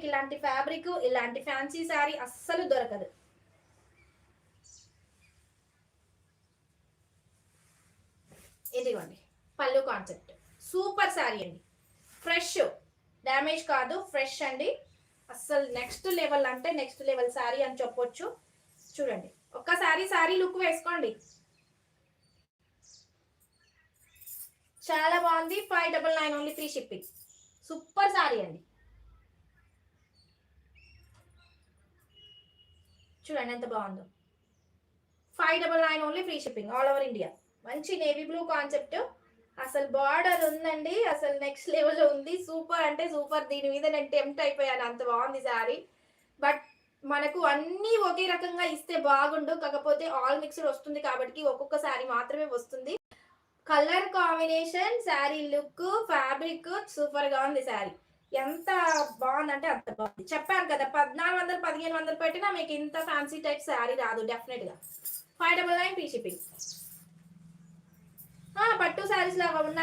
మీకు ఇలాంటి ఫ్యాబ్రిక్, ఇలాంటి ఫ్యాన్సీ శారీ అస్సలు దొరకదు. ఇదిగోండి పళ్ళు కాన్సెప్ట్, సూపర్ శారీ అండి, ఫ్రెష్, డ్యామేజ్ కాదు, ఫ్రెష్ అండి. అస్సలు నెక్స్ట్ లెవెల్ అంటే నెక్స్ట్ లెవెల్ శారీ అని చెప్పొచ్చు. చూడండి ఒక్కసారి శారీ లుక్ వేసుకోండి, చాలా బాగుంది. 599 only, free shipping. Super sari అండి, చూడండి ఎంత బాగుందో. 599 only, free shipping all over India. మంచి నేవీ బ్లూ కాన్సెప్ట్, అసలు బార్డర్ ఉందండి, అసలు నెక్స్ట్ లెవెల్ ఉంది. సూపర్ అంటే సూపర్, దీని మీద నేను టెంప్ట్ అయిపోయాను, అంత బాగుంది శారీ. బట్ మనకు అన్నీ ఒకే రకంగా ఇస్తే బాగుండు, కాకపోతే ఆల్ మిక్స్డ్ వస్తుంది కాబట్టి ఒక్కొక్క శారీ మాత్రమే వస్తుంది. Colour combination, sari look, fabric super గా ఉంది శారీ. ఎంత బాగుందంటే అంత బాగుంది. చెప్పాను కదా 1400 1500 పెట్టినా మీకు ఇంత ఫ్యాన్సీ టైప్ శారీ రాదు డెఫినెట్ గా. 599 ఫ్రీ షిప్పింగ్. పట్టు శారీస్ లాగా ఉన్నాయి.